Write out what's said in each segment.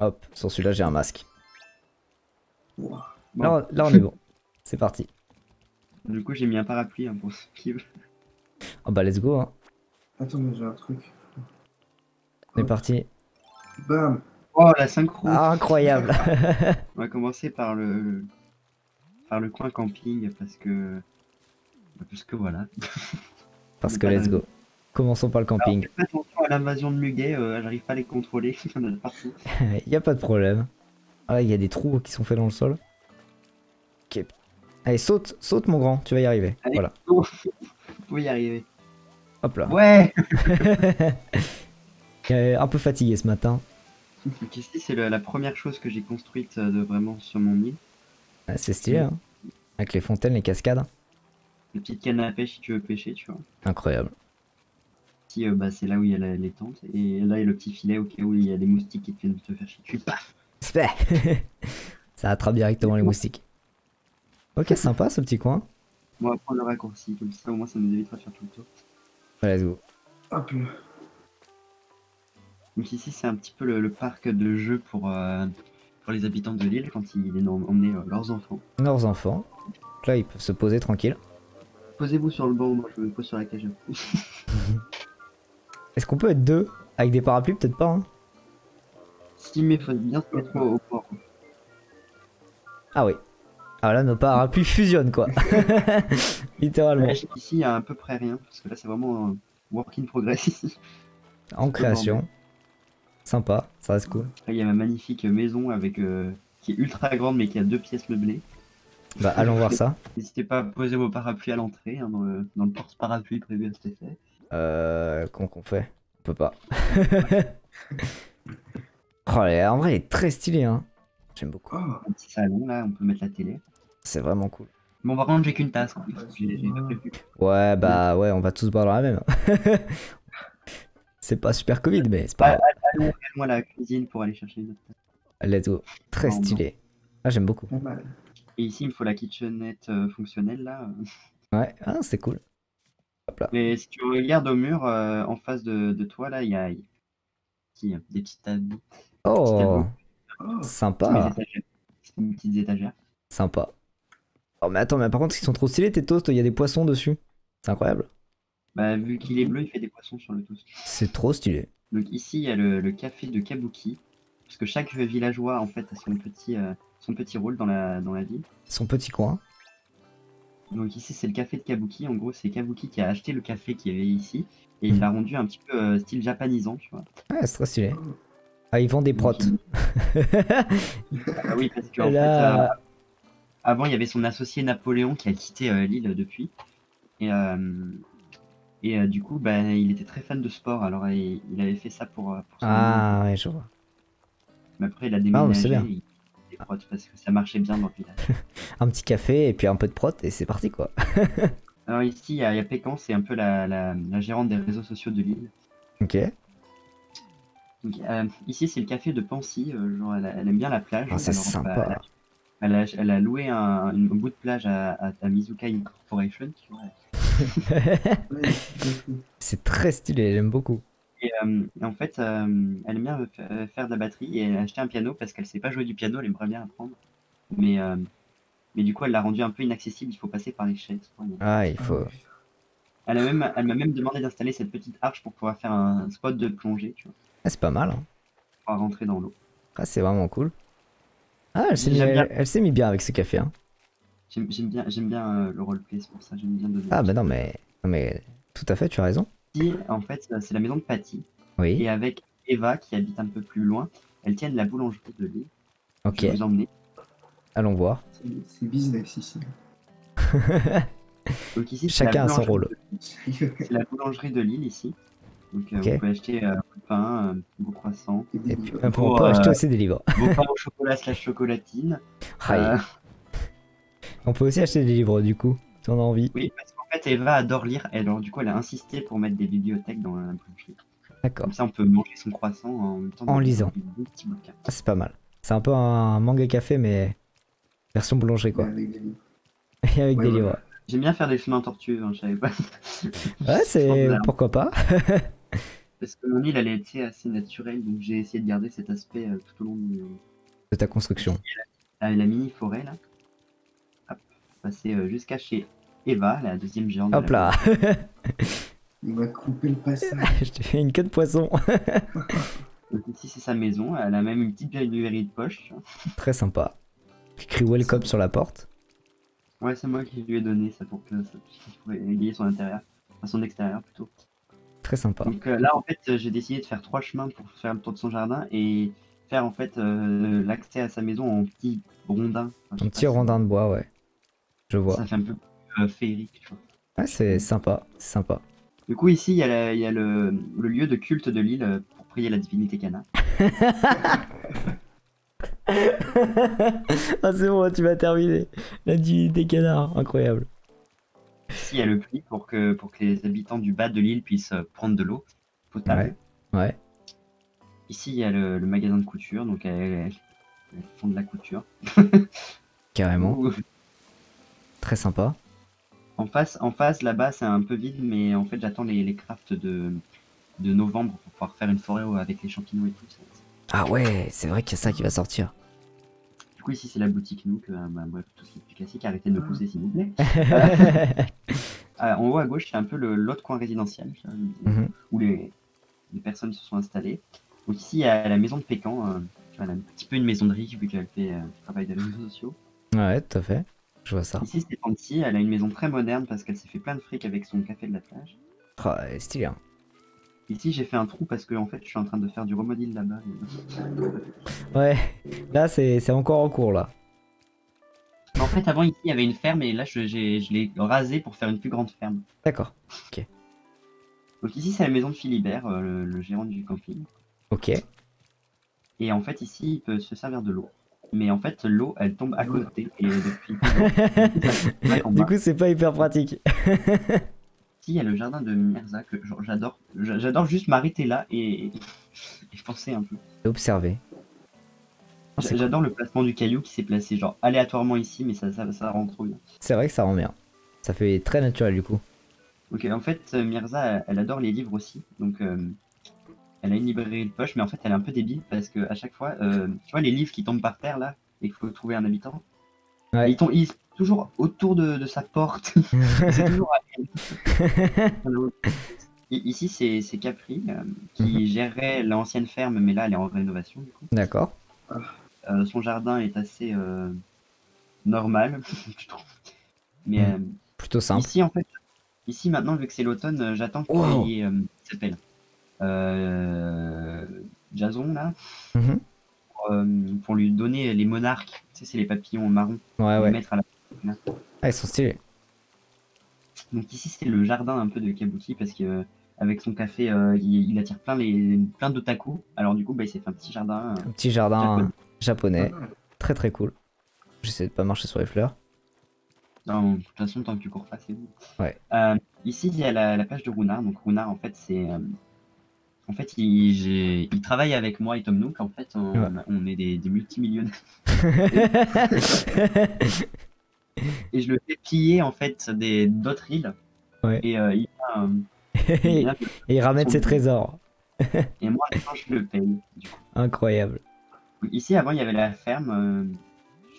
Hop, sur celui-là j'ai un masque. Ouah. Là on est bon. C'est parti. Du coup, j'ai mis un parapluie hein, pour ceux qui veulent. Oh bah let's go hein. Attends, mais j'ai un truc. On est parti. Bam. Oh, la synchro! Ah, incroyable. On va commencer par le coin camping parce que voilà. Parce que let's go. Commençons par le camping. Faites attention à l'invasion de muguets, j'arrive pas à les contrôler, il y en a de partout. Y a pas de problème. Ah là, il y a des trous qui sont faits dans le sol. Ok. Allez, saute, saute mon grand, tu vas y arriver. Allez, Voilà. Vous pouvez y arriver. Hop là. Ouais! Un peu fatigué ce matin. Donc ici, c'est la première chose que j'ai construite de vraiment sur mon île. Ah, c'est stylé hein. Avec les fontaines, les cascades. Une petite canne à pêche si tu veux pêcher, tu vois. Incroyable. Ici, bah, c'est là où il y a les tentes. Et là, il y a le petit filet au cas où il y a des moustiques qui viennent te faire chier dessus. Paf! Ça attrape directement les moustiques. Ok, sympa ce petit coin. On va prendre le raccourci, comme ça au moins ça nous évitera de faire tout le tour. Ouais, let's go. Hop là. Donc ici, c'est un petit peu le parc de jeu pour les habitants de l'île quand ils emmener leurs enfants. Leurs enfants. Là, ils peuvent se poser tranquille. Posez-vous sur le banc, moi je me pose sur la cage. Est-ce qu'on peut être deux avec des parapluies? Peut-être pas. Hein. Si, mais faut bien se mettre au port. Ah oui. Ah là, nos parapluies fusionnent quoi. Littéralement. Ici, il y a à peu près rien, parce que là c'est vraiment un work in progress ici. En création. Sympa, ça reste cool. Là, il y a ma magnifique maison avec qui est ultra grande mais qui a 2 pièces meublées. Bah, allons voir ça. N'hésitez pas à poser vos parapluies à l'entrée, hein, dans le porte-parapluie prévu à cet effet. Comment qu'on fait? On peut pas. Oh, en vrai, il est très stylé, hein. J'aime beaucoup. Oh. Un petit salon là, on peut mettre la télé. C'est vraiment cool. Bon, par contre, j'ai qu'une tasse, hein, j'ai pas prévu. Ouais, bah ouais, on va tous boire dans la même. C'est pas super Covid, mais c'est pas grave. Allons à la cuisine pour aller chercher une autre tasse. Let's go. Très Non, non. stylé. Ah, j'aime beaucoup. Pas mal. Et ici, il me faut la kitchenette fonctionnelle là. Ouais, ah, c'est cool. Hop là. Mais si tu regardes au mur en face de toi, là, il y a des petites tables. Oh, Oh. sympa. Des petites étagères. Sympa. Oh, mais attends, mais par contre, ils sont trop stylés tes toasts, il y a des poissons dessus. C'est incroyable. Bah, vu qu'il est bleu, il fait des poissons sur le toast. C'est trop stylé. Donc ici, il y a le café de Kabuki. Parce que chaque villageois, en fait, a son petit rôle dans la ville. Son petit coin. Donc ici, c'est le café de Kabuki. En gros, c'est Kabuki qui a acheté le café qu'il y avait ici. Et il l'a rendu un petit peu style japanisant, tu vois. Ouais, c'est trop stylé. Ah, ils vendent des protes. Ah oui, parce qu'en Là... fait, avant, il y avait son associé Napoléon qui a quitté l'île depuis. Et du coup, bah, il était très fan de sport. Alors, il avait fait ça pour son Ah, ouais, je vois. Mais après, il a Ah, mais c'est déménagé. bien. Il des protes parce que ça marchait bien dans le village. Un petit café et puis un peu de prot et c'est parti quoi. Alors ici, il y a Pécan, c'est un peu la gérante des réseaux sociaux de l'île. Ok. Donc, ici, c'est le café de Pansy. Genre, elle aime bien la plage. Ah, c'est Alors, sympa. elle a loué un bout de plage à Mizuka Incorporation. Tu vois. C'est très stylé, j'aime beaucoup. Et en fait, elle aime bien faire de la batterie et elle a acheté un piano parce qu'elle sait pas jouer du piano, elle aimerait bien apprendre. Mais du coup, elle l'a rendu un peu inaccessible, il faut passer par les chaises. Ah, il faut... Elle m'a même demandé d'installer cette petite arche pour pouvoir faire un spot de plongée, tu vois, Ah, c'est pas mal. Hein. pour rentrer dans l'eau. Ah, c'est vraiment cool. Ah, elle s'est J'aime bien. elle s'est mis bien avec ce café. Hein. J'aime bien le roleplay, c'est pour ça j'aime bien donner. Ah, bah non, mais tout à fait, tu as raison. Ici, en fait, c'est la maison de Patty. Oui. Et avec Eva, qui habite un peu plus loin, elles tiennent la boulangerie de l'île. Ok, Je vais vous emmener. allons voir. C'est business ici. Donc ici, c'est la Chacun a son boulangerie rôle. C'est la boulangerie de l'île ici. Donc Ok. vous pouvez acheter du pain, vos croissants, Et puis, on Pour, peut acheter aussi des livres. vos pains au chocolat slash chocolatine. Aïe. On peut aussi acheter des livres du coup, si on a envie. Oui, parce qu'en fait Eva adore lire, et alors du coup elle a insisté pour mettre des bibliothèques dans la boulangerie. D'accord. Comme ça on peut manger son croissant en même temps En de lisant. lire des petits bouquins. Ah, c'est pas mal. C'est un peu un manga café, mais version boulangerie quoi. Avec des- Et avec Ouais, des ouais. livres. J'aime bien faire des chemins tortueux, hein, je savais pas. Ouais, c'est... bizarre. Pourquoi pas. Parce que mon île, elle était assez naturelle, donc j'ai essayé de garder cet aspect tout au long de ta construction. la mini forêt là. Hop, passer jusqu'à chez Eva, la deuxième géante de Hop la là. Il m'a coupé le passage. Je t'ai fait une queue de poisson. Donc ici c'est sa maison, elle a même une petite librairie de poche. Tu vois. Très sympa. Écrit welcome sur la porte. Ouais, c'est moi qui lui ai donné ça pour que ça puisse égayer son intérieur, enfin son extérieur plutôt. Très sympa. Donc là en fait j'ai décidé de faire 3 chemins pour faire le tour de son jardin et faire en fait l'accès à sa maison en petit rondin. Enfin, je Un sais petit pas si rondin de bois, ouais. Je vois. ça fait un peu féerique, tu vois. Ouais, c'est sympa. C'est sympa. Du coup ici il y a le lieu de culte de l'île pour prier la divinité Cana. Ah, c'est bon, tu vas terminer. La des canards, incroyable. Ici il y a le puits pour que les habitants du bas de l'île puissent prendre de l'eau potable. Ouais. Ouais, Ici il y a le magasin de couture, donc elles font de la couture. carrément. Ouh. Très sympa. En face là-bas c'est un peu vide, mais en fait j'attends les crafts de novembre pour pouvoir faire une forêt avec les champignons et tout. Ah ouais, c'est vrai qu'il y a ça qui va sortir. Du coup ici c'est la boutique Nook, bah, bref tout ce qui est plus classique, arrêtez de me pousser s'il vous plaît. En haut à gauche c'est un peu l'autre coin résidentiel Mhm. où les personnes se sont installées. Donc ici il y a la maison de Pécan, elle a un petit peu une maison de riche vu qu'elle fait du travail de réseaux sociaux. Ouais, tout à fait. Je vois ça. Ici c'est Fancy, elle a une maison très moderne parce qu'elle s'est fait plein de fric avec son café de la plage. Oh, stylé. Hein. Ici j'ai fait un trou parce que en fait je suis en train de faire du remodel là-bas. Ouais, là c'est encore en cours là. En fait avant ici il y avait une ferme et là je l'ai rasé pour faire une plus grande ferme. D'accord. Donc ici c'est la maison de Philibert, le gérant du camping. Ok. Et en fait ici il peut se servir de l'eau. Mais en fait l'eau elle tombe à côté et depuis Du coup, c'est pas hyper pratique. Ici il y a le jardin de Mirza que j'adore. J'adore juste m'arrêter là et penser un peu. Observer. Oh, c'est cool. J'adore le placement du caillou qui s'est placé genre aléatoirement ici, mais ça rend trop bien. C'est vrai que ça rend bien. Ça fait très naturel du coup. Ok, en fait Mirza elle adore les livres aussi, donc elle a une librairie de poche, mais en fait elle est un peu débile parce que à chaque fois, tu vois les livres qui tombent par terre là et qu'il faut trouver un habitant, Ouais. ils sont toujours autour de sa porte. C'est toujours à elle. Ici c'est Capri qui gérerait l'ancienne ferme, mais là elle est en rénovation du coup. D'accord. Son jardin est assez normal, je trouve. Mais Plutôt simple. ici en fait, ici maintenant vu que c'est l'automne, j'attends qu'il Wow. y ait, il s'appelle Jason là. Mhm. Pour lui donner les monarques, tu sais, c'est les papillons marrons, Ouais, les ouais. mettre à la. Ah, ils sont stylés. Donc ici c'est le jardin un peu de Kabuki parce que avec son café, il attire plein d'otaku. Alors du coup, bah, il s'est fait un petit jardin. Un petit jardin japonais. Ah, Très très cool. J'essaie de pas marcher sur les fleurs. Non, de toute façon, tant que tu cours pas, c'est bon. Ouais. Ici il y a la plage de Runard. Donc Runard en fait c'est en fait, il travaille avec moi et Tom Nook. En fait, on est des multimillionnaires. Et je le fais piller en fait d'autres îles. Ouais. Et il Et vient il ramène ses trésors. et moi, maintenant, je le paye. Du coup. Incroyable. Ici, avant, il y avait la ferme.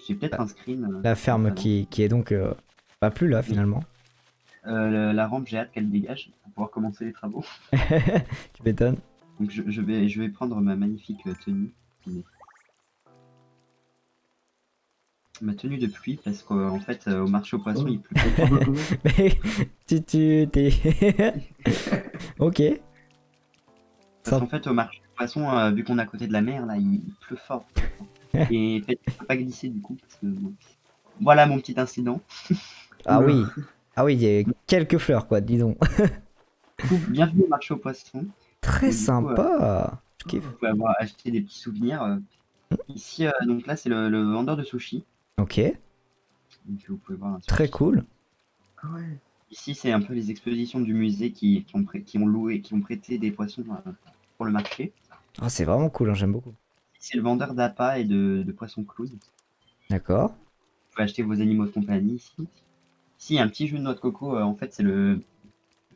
J'ai peut-être un screen. La ferme qui est donc pas plus là finalement. La rampe, j'ai hâte qu'elle dégage pour pouvoir commencer les travaux. Tu m'étonnes. Donc, je vais prendre ma magnifique tenue. Ma tenue de pluie, parce qu'en fait, au marché aux poissons, il pleut. Mais t'es. Ok. Parce qu'en fait, au marché aux poissons, vu qu'on est à côté de la mer, là, il pleut fort. Et en fait, je peux pas glisser du coup. Parce que, bon. Voilà mon petit incident. Ah oui. Ah oui, il y a quelques fleurs quoi, disons. Du coup, bienvenue au marché aux poissons. Très Et du coup, sympa. Je kiffe. vous pouvez avoir acheté des petits souvenirs. Ici, donc là, c'est le vendeur de sushi. Ok. Donc, vous pouvez voir un Très sushi. cool. ah ouais. Ici, c'est un peu les expositions du musée qui ont loué, qui ont prêté des poissons pour le marché. Oh, c'est vraiment cool, hein, j'aime beaucoup. C'est le vendeur d'appâts et de poissons clowns. Vous D'accord. pouvez acheter vos animaux de compagnie ici. Ici, il y a un petit jus de noix de coco. En fait, c'est le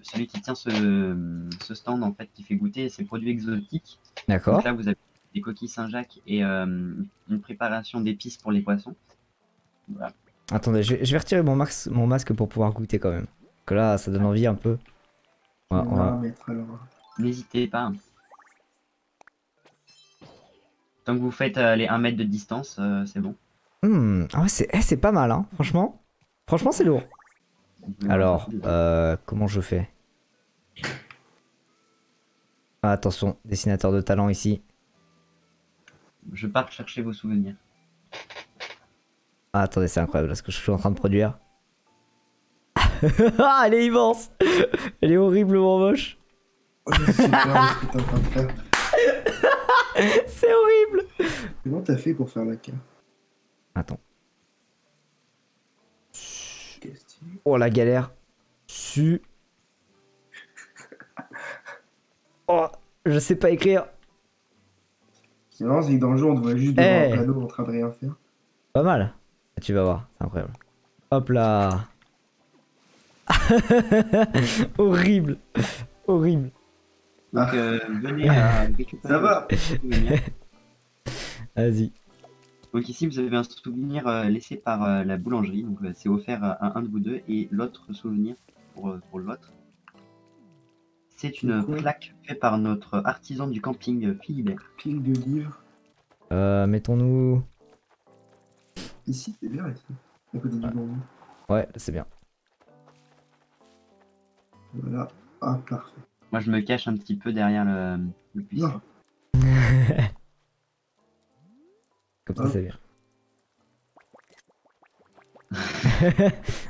celui qui tient ce stand en fait qui fait goûter ses produits exotiques. D'accord. Donc là vous avez des coquilles Saint-Jacques et une préparation d'épices pour les poissons. Voilà. Attendez, je vais retirer mon masque pour pouvoir goûter quand même. Que là, ça donne envie un peu. Ouais, On va mettre alors. N'hésitez pas. Tant que vous faites les 1 mètre de distance, c'est bon. Ah ouais, c'est pas mal, hein. Franchement. Franchement, c'est lourd. Alors, comment je fais? Ah, attention, dessinateur de talent ici. Je pars chercher vos souvenirs. Ah, attendez, c'est incroyable ce que je suis en train de produire. Ah, elle est immense. Elle est horriblement moche. Oh, je sais pas ce que t'es en train de faire. C'est horrible. Comment t'as fait pour faire la carte? Attends. Qu'est-ce que Oh, la galère. Oh, je sais pas écrire. Sinon, c'est que dans le jeu, on te voit juste devant un panneau en train de rien faire. Pas mal. Tu vas voir, c'est incroyable. Hop là. Horrible. Horrible. Donc venez à récupérer. Ça va. vos souvenirs. Vas-y. Donc ici vous avez un souvenir laissé par la boulangerie, donc c'est offert à un de vous deux, et l'autre souvenir pour l'autre. C'est une C'est quoi plaque faite par notre artisan du camping Philibert. Pile de livres. Mettons-nous... Ici, c'est bien, ici. À côté du bambou. Ouais, c'est bien. Voilà. Ah, parfait. Moi je me cache un petit peu derrière le puissant. Non. Comme ça, c'est bien.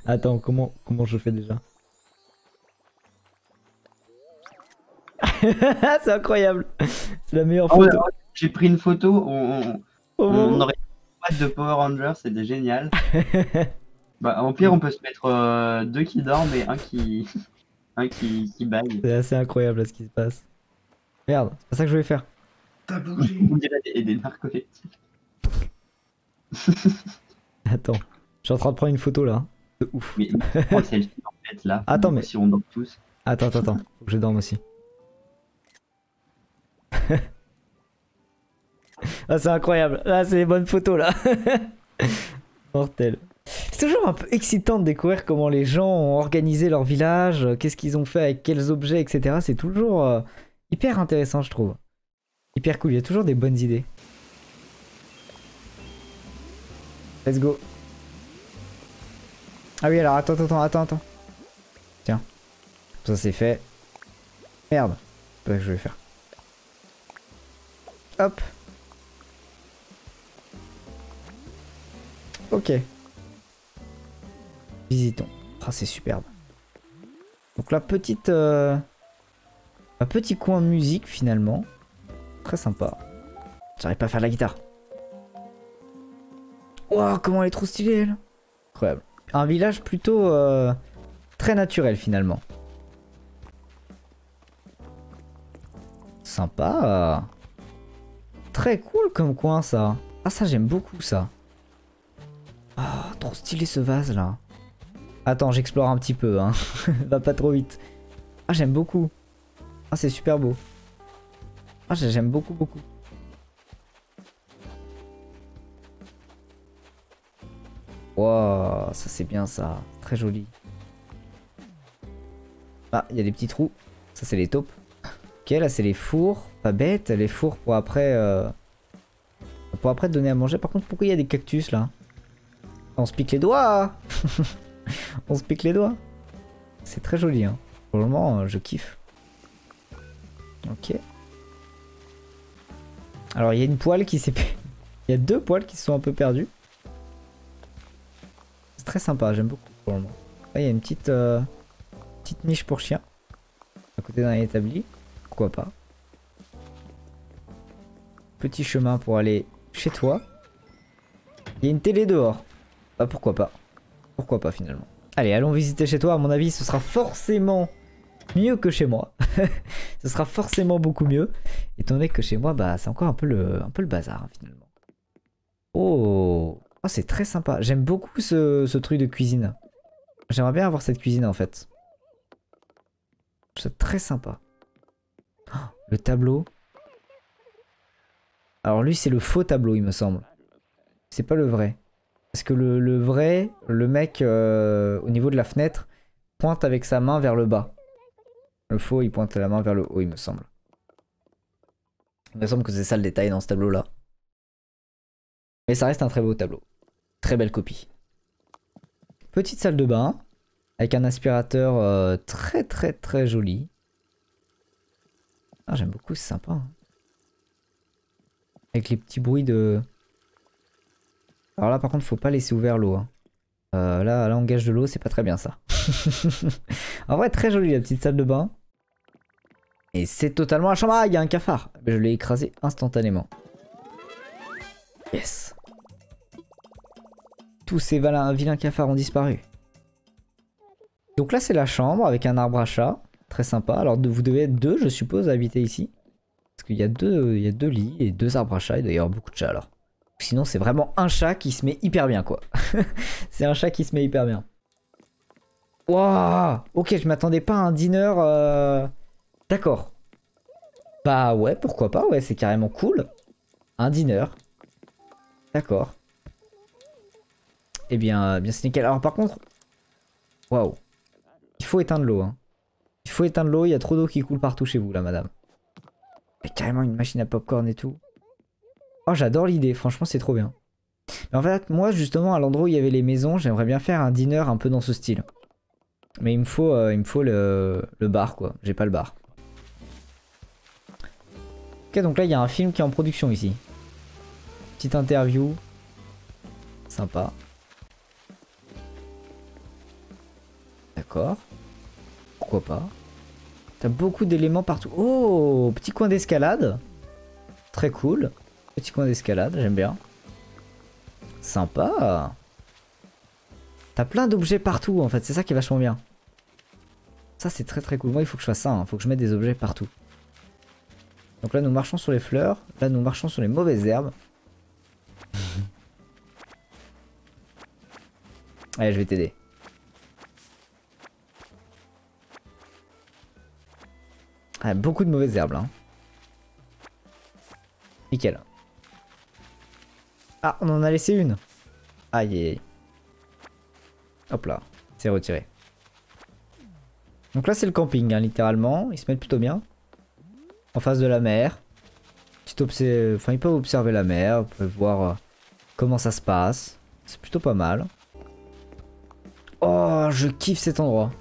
Attends, comment je fais déjà? C'est incroyable. C'est la meilleure Oh, photo. j'ai pris une photo, on Au moment. aurait pas de Power Rangers, c'était génial. Bah, au pire, on peut se mettre 2 qui dorment et un qui, un qui baille. C'est assez incroyable là, ce qui se passe. Merde, c'est pas ça que je voulais faire. T'as bougé. On dirait des narcoleptiques. Attends, je suis en train de prendre une photo là. De ouf. Mais prends le selfie en fait là. Attends, mais- Si on dort tous. Attends, faut que je dorme aussi. Ah, c'est incroyable. Là, c'est les bonnes photos là. Mortel. C'est toujours un peu excitant de découvrir comment les gens ont organisé leur village, qu'est-ce qu'ils ont fait avec quels objets, etc. C'est toujours hyper intéressant, je trouve. Hyper cool, il y a toujours des bonnes idées. Let's go. Ah oui, alors attends. Tiens. Ça c'est fait. Merde. C'est pas ce que je vais faire. Hop. Ok. Visitons. Ah, c'est superbe. Donc la petite... un petit coin musique finalement. Très sympa. J'arrive pas à faire la guitare. Waouh, comment elle est trop stylée elle. Incroyable. Un village plutôt très naturel finalement. Sympa. Très cool comme coin ça. Ah ça j'aime beaucoup ça. Ah, trop stylé ce vase là. Attends, j'explore un petit peu hein. Va pas trop vite. Ah j'aime beaucoup. Ah c'est super beau. Ah j'aime beaucoup. Wow, ça c'est bien ça. Très joli. Ah, il y a des petits trous. Ça c'est les taupes. Ok, là c'est les fours. Pas bête, les fours pour après... donner à manger. Par contre, pourquoi il y a des cactus là? On se pique les doigts. On se pique les doigts. C'est très joli hein. Pour le moment, je kiffe. Ok. Alors il y a une poêle qui s'est... Il y a 2 poêles qui se sont un peu perdues. C'est très sympa, j'aime beaucoup pour le moment. Là il y a une petite niche pour chien. À côté d'un établi. Pourquoi pas. Petit chemin pour aller chez toi. Il y a une télé dehors. Bah pourquoi pas. Pourquoi pas finalement. Allez, allons visiter chez toi. À mon avis, ce sera forcément mieux que chez moi. Ce sera forcément beaucoup mieux. Étant donné que chez moi, bah c'est encore un peu le bazar hein, finalement. Oh, oh c'est très sympa. J'aime beaucoup ce truc de cuisine. J'aimerais bien avoir cette cuisine en fait. C'est très sympa. Oh, le tableau. Alors lui c'est le faux tableau il me semble. C'est pas le vrai. Parce que le vrai, le mec au niveau de la fenêtre pointe avec sa main vers le bas. Le faux il pointe la main vers le haut il me semble. Il me semble que c'est ça le détail dans ce tableau là. Mais ça reste un très beau tableau. Très belle copie. Petite salle de bain. Avec un aspirateur très joli. Ah j'aime beaucoup, c'est sympa. Hein. Avec les petits bruits de... Alors là par contre faut pas laisser ouvert l'eau. Hein. Là on gâche de l'eau, c'est pas très bien ça. En vrai très jolie la petite salle de bain. Et c'est totalement la chambre. Ah il y a un cafard. Je l'ai écrasé instantanément. Yes. Tous ces vilains cafards ont disparu. Donc là c'est la chambre avec un arbre à chat. Très sympa. Alors vous devez être deux je suppose à habiter ici. Parce qu'il y a deux lits et deux arbres à chat. Il doit y avoir beaucoup de chats alors. Sinon c'est vraiment un chat qui se met hyper bien quoi. C'est un chat qui se met hyper bien. Waouh. Ok je m'attendais pas à un dîner. D'accord. Bah ouais pourquoi pas. Ouais c'est carrément cool. Un dîner. D'accord. Eh bien c'est nickel. Alors par contre. Waouh. Il faut éteindre l'eau. Hein. Il faut éteindre l'eau. Il y a trop d'eau qui coule partout chez vous là madame. Il y a carrément une machine à popcorn et tout. Oh j'adore l'idée. Franchement c'est trop bien. Mais en fait moi justement à l'endroit où il y avait les maisons. J'aimerais bien faire un dîner un peu dans ce style. Mais il me faut le bar quoi. J'ai pas le bar. Ok donc là il y a un film qui est en production ici. Petite interview. Sympa. D'accord. Pourquoi pas. T'as beaucoup d'éléments partout. Oh, petit coin d'escalade. Très cool. Petit coin d'escalade, j'aime bien. Sympa. T'as plein d'objets partout en fait, c'est ça qui est vachement bien. Ça c'est très cool. Moi il faut que je fasse ça, il faut que je mette des objets partout. Donc là nous marchons sur les fleurs. Là nous marchons sur les mauvaises herbes. Allez je vais t'aider. Ah, beaucoup de mauvaises herbes là. Nickel. Ah, on en a laissé une. Aïe aïe aïe. Hop là, c'est retiré. Donc là c'est le camping hein, littéralement. Ils se mettent plutôt bien. En face de la mer. Enfin ils peuvent observer la mer. Ils peuvent voir comment ça se passe. C'est plutôt pas mal. Oh je kiffe cet endroit.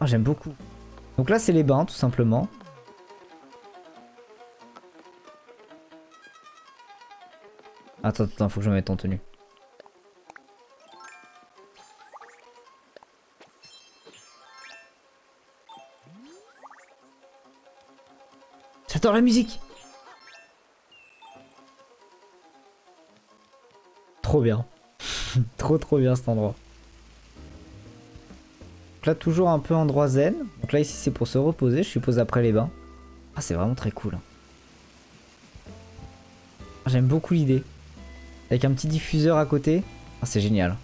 Oh j'aime beaucoup. Donc là c'est les bains tout simplement. Attends, faut que je me mette en tenue. J'adore la musique. Trop bien. Trop bien cet endroit. Donc là toujours un peu endroit zen. Donc là ici c'est pour se reposer je suppose après les bains. Ah c'est vraiment très cool. Ah, j'aime beaucoup l'idée. Avec un petit diffuseur à côté. Ah c'est génial.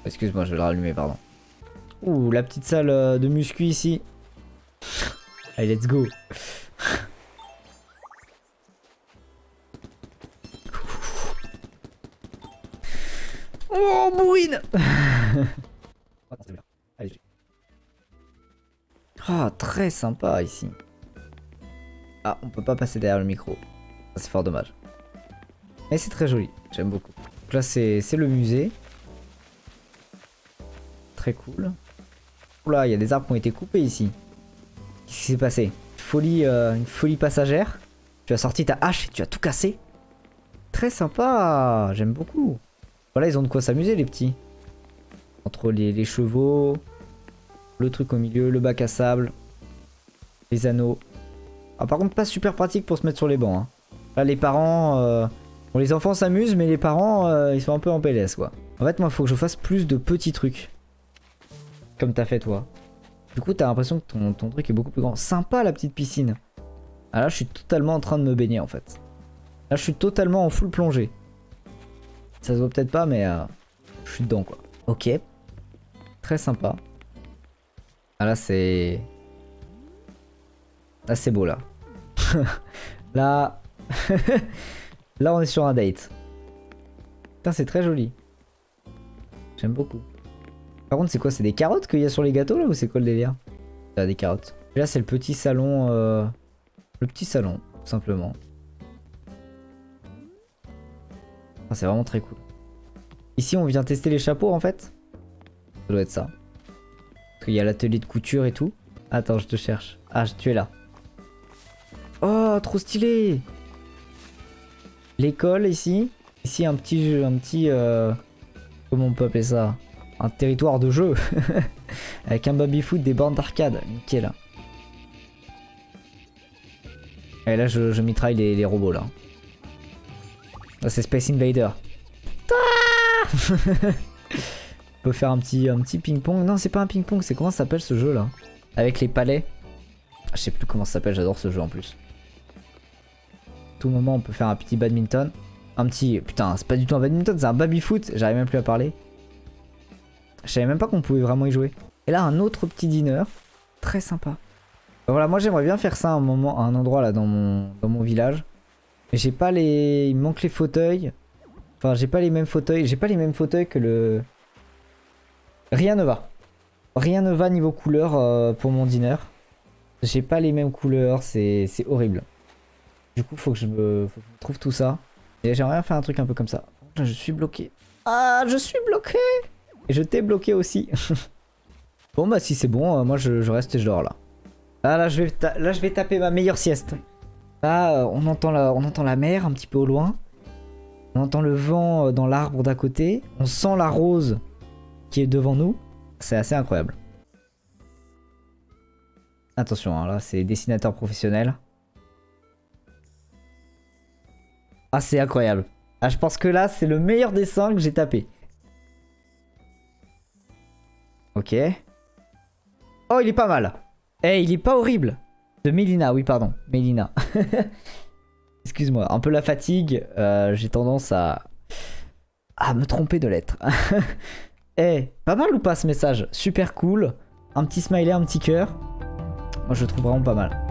Excuse-moi je vais le rallumer pardon. Ouh la petite salle de muscu ici. Allez let's go. Oh bourrine. Ah très sympa ici. Ah on peut pas passer derrière le micro. C'est fort dommage. Mais c'est très joli, j'aime beaucoup. Donc là c'est le musée. Très cool. Oula il y a des arbres qui ont été coupés ici. Qu'est-ce qui s'est passé? Une folie passagère. Tu as sorti ta hache et tu as tout cassé. Très sympa, j'aime beaucoup. Voilà, ils ont de quoi s'amuser les petits. Entre les chevaux, le truc au milieu, le bac à sable, les anneaux. Ah, par contre, pas super pratique pour se mettre sur les bancs. Hein. Là, les parents... Bon, les enfants s'amusent, mais les parents, ils sont un peu en PLS, quoi. En fait, moi, il faut que je fasse plus de petits trucs. Comme t'as fait, toi. Du coup, t'as l'impression que ton truc est beaucoup plus grand. Sympa, la petite piscine. Ah là, je suis totalement en train de me baigner, en fait. Là, je suis totalement en full plongée. Ça se voit peut-être pas, mais je suis dedans, quoi. Ok. Très sympa. Ah là c'est... Là c'est beau là. Là... Là on est sur un date. Putain c'est très joli. J'aime beaucoup. Par contre c'est quoi? C'est des carottes qu'il y a sur les gâteaux là ou c'est quoi le délire? Ah, des carottes. Et là c'est le petit salon... Le petit salon, tout simplement. Ah, c'est vraiment très cool. Ici on vient tester les chapeaux en fait. Ça doit être ça. Parce qu'il y a l'atelier de couture et tout. Attends je te cherche. Ah tu es là. Oh trop stylé. L'école ici. Ici un petit jeu, comment on peut appeler ça? Un territoire de jeu. Avec un baby-foot, des bornes d'arcade. Nickel. Et là je mitraille les robots là. Là c'est Space Invader. On peut faire un petit ping-pong. Non c'est pas un ping-pong, c'est comment ça s'appelle ce jeu là? Avec les palais. Je sais plus comment ça s'appelle, j'adore ce jeu en plus. À tout moment on peut faire un petit badminton. Un petit... Putain c'est pas du tout un badminton, c'est un baby-foot. J'arrive même plus à parler. Je savais même pas qu'on pouvait vraiment y jouer. Et là un autre petit dîner. Très sympa. Voilà moi j'aimerais bien faire ça à un endroit là dans mon village. Mais j'ai pas les... Il me manque les fauteuils. Enfin j'ai pas les mêmes fauteuils. J'ai pas les mêmes fauteuils que le... Rien ne va. Rien ne va niveau couleur pour mon dîner. J'ai pas les mêmes couleurs, c'est horrible. Du coup faut que je me trouve tout ça. Et j'aimerais bien faire un truc un peu comme ça. Là je suis bloqué. Ah je suis bloqué. Et je t'ai bloqué aussi. Bon bah si c'est bon, moi je reste et je dors là. Là je vais taper ma meilleure sieste. Là on entend la mer un petit peu au loin. On entend le vent dans l'arbre d'à côté. On sent la rose qui est devant nous. C'est assez incroyable. Attention, hein, là c'est dessinateur professionnel. Ah c'est incroyable. Ah je pense que là c'est le meilleur dessin que j'ai tapé. Ok. Oh il est pas mal. Eh il est pas horrible. De Mélina, oui pardon. Mélina. Excuse-moi, un peu la fatigue. J'ai tendance à me tromper de lettres. Eh, pas mal ou pas ce message? Super cool. Un petit smiley, un petit cœur. Moi je le trouve vraiment pas mal.